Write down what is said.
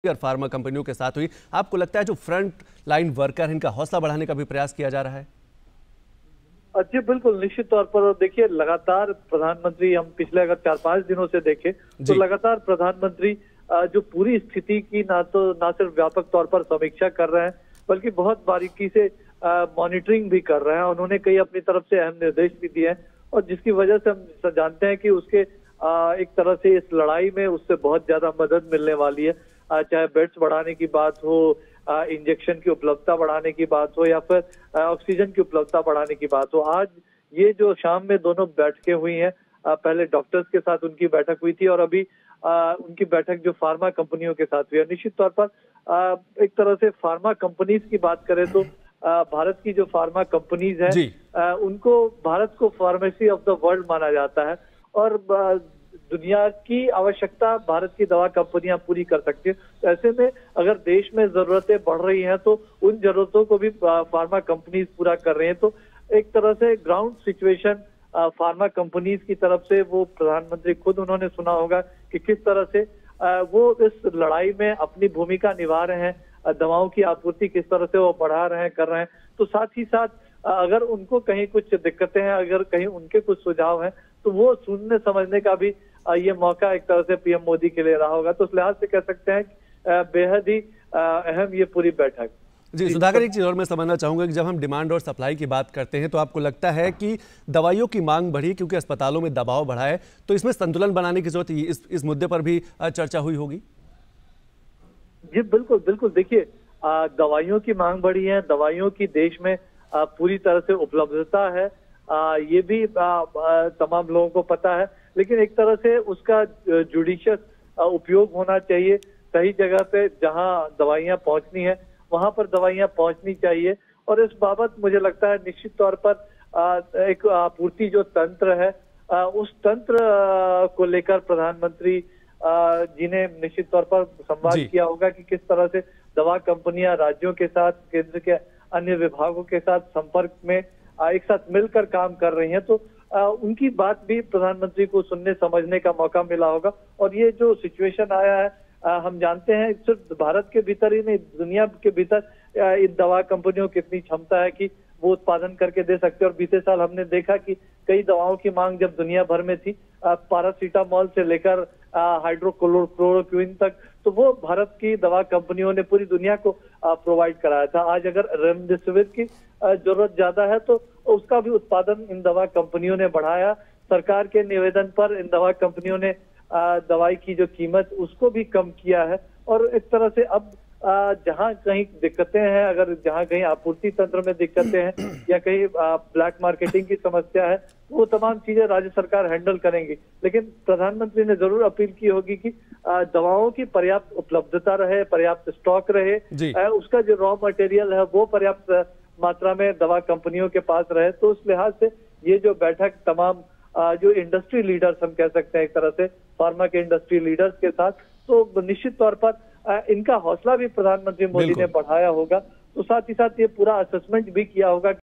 और फार्मा कंपनियों के साथ हुई। आपको लगता है जो फ्रंट लाइन वर्कर है इनका हौसला बढ़ाने का भी प्रयास किया जा रहा है? जी बिल्कुल, निश्चित तौर पर। देखिए, लगातार प्रधानमंत्री, हम पिछले अगर 4-5 दिनों से देखें तो लगातार प्रधानमंत्री जो पूरी स्थिति की ना सिर्फ व्यापक तौर पर समीक्षा कर रहे हैं, बल्कि बहुत बारीकी से मॉनिटरिंग भी कर रहे हैं। उन्होंने कई अपनी तरफ से अहम निर्देश भी दिए हैं और जिसकी वजह से हम जानते हैं कि उसके एक तरह से इस लड़ाई में उससे बहुत ज्यादा मदद मिलने वाली है। चाहे बेड्स बढ़ाने की बात हो, इंजेक्शन की उपलब्धता बढ़ाने की बात हो, या फिर ऑक्सीजन की उपलब्धता बढ़ाने की बात हो। आज ये जो शाम में दोनों बैठकें हुई हैं, पहले डॉक्टर्स के साथ उनकी बैठक हुई थी और अभी उनकी बैठक जो फार्मा कंपनियों के साथ हुई है। निश्चित तौर पर एक तरह से फार्मा कंपनीज की बात करें तो भारत की जो फार्मा कंपनीज है उनको, भारत को फार्मेसी ऑफ द वर्ल्ड माना जाता है और दुनिया की आवश्यकता भारत की दवा कंपनियां पूरी कर सकती है। तो ऐसे में अगर देश में जरूरतें बढ़ रही हैं तो उन जरूरतों को भी फार्मा कंपनीज पूरा कर रही हैं। तो एक तरह से ग्राउंड सिचुएशन फार्मा कंपनीज की तरफ से, वो प्रधानमंत्री खुद उन्होंने सुना होगा कि किस तरह से वो इस लड़ाई में अपनी भूमिका निभा रहे हैं, दवाओं की आपूर्ति किस तरह से वो बढ़ा रहे हैं, कर रहे हैं। तो साथ ही साथ अगर उनको कहीं कुछ दिक्कतें हैं, अगर कहीं उनके कुछ सुझाव हैं, तो वो सुनने समझने का भी ये मौका एक तरह से पीएम मोदी के लिए रहा होगा। तो उस लिहाज से कह सकते हैं बेहद ही अहम ये पूरी बैठक। जी सुधाकर, एक चीज और मैं समझना चाहूंगा कि जब हम डिमांड और सप्लाई की बात करते हैं तो आपको लगता है कि दवाइयों की मांग बढ़ी क्योंकि अस्पतालों में दबाव बढ़ा है, तो इसमें संतुलन बनाने की जरूरत है, इस मुद्दे पर भी चर्चा हुई होगी? जी बिल्कुल बिल्कुल। देखिए, दवाइयों की मांग बढ़ी है, दवाइयों की देश में पूरी तरह से उपलब्धता है, ये भी तमाम लोगों को पता है। लेकिन एक तरह से उसका जुडिशियस उपयोग होना चाहिए। सही जगह पे जहां दवाइयां पहुंचनी है वहां पर दवाइयां पहुंचनी चाहिए। और इस बाबत मुझे लगता है निश्चित तौर पर एक आपूर्ति जो तंत्र है, उस तंत्र को लेकर प्रधानमंत्री जी ने निश्चित तौर पर संवाद किया होगा कि किस तरह से दवा कंपनियां राज्यों के साथ, केंद्र के अन्य विभागों के साथ संपर्क में एक साथ मिलकर काम कर रही हैं। तो उनकी बात भी प्रधानमंत्री को सुनने समझने का मौका मिला होगा। और ये जो सिचुएशन आया है, हम जानते हैं सिर्फ भारत के भीतर ही नहीं, दुनिया के भीतर इन दवा कंपनियों की इतनी क्षमता है कि वो उत्पादन करके दे सकते हैं। और बीते साल हमने देखा कि कई दवाओं की मांग जब दुनिया भर में थी, पैरासीटामोल से लेकर हाइड्रोक्लोरोक्विन तक, तो वो भारत की दवा कंपनियों ने पूरी दुनिया को प्रोवाइड कराया था। आज अगर रेमडेसिविर की जरूरत ज्यादा है तो उसका भी उत्पादन इन दवा कंपनियों ने बढ़ाया। सरकार के निवेदन पर इन दवा कंपनियों ने दवाई की जो कीमत उसको भी कम किया है। और इस तरह से अब जहां कहीं दिक्कतें हैं, अगर जहां कहीं आपूर्ति तंत्र में दिक्कतें हैं या कहीं ब्लैक मार्केटिंग की समस्या है, वो तमाम चीजें राज्य सरकार हैंडल करेंगी। लेकिन प्रधानमंत्री ने जरूर अपील की होगी कि दवाओं की पर्याप्त उपलब्धता रहे, पर्याप्त स्टॉक रहे, उसका जो रॉ मटेरियल है वो पर्याप्त मात्रा में दवा कंपनियों के पास रहे। तो उस लिहाज से ये जो बैठक तमाम जो इंडस्ट्री लीडर्स, हम कह सकते हैं एक तरह से फार्मा के इंडस्ट्री लीडर्स के साथ, तो निश्चित तौर पर इनका हौसला भी प्रधानमंत्री मोदी ने बढ़ाया होगा। तो साथ ही साथ ये पूरा असेसमेंट भी किया होगा।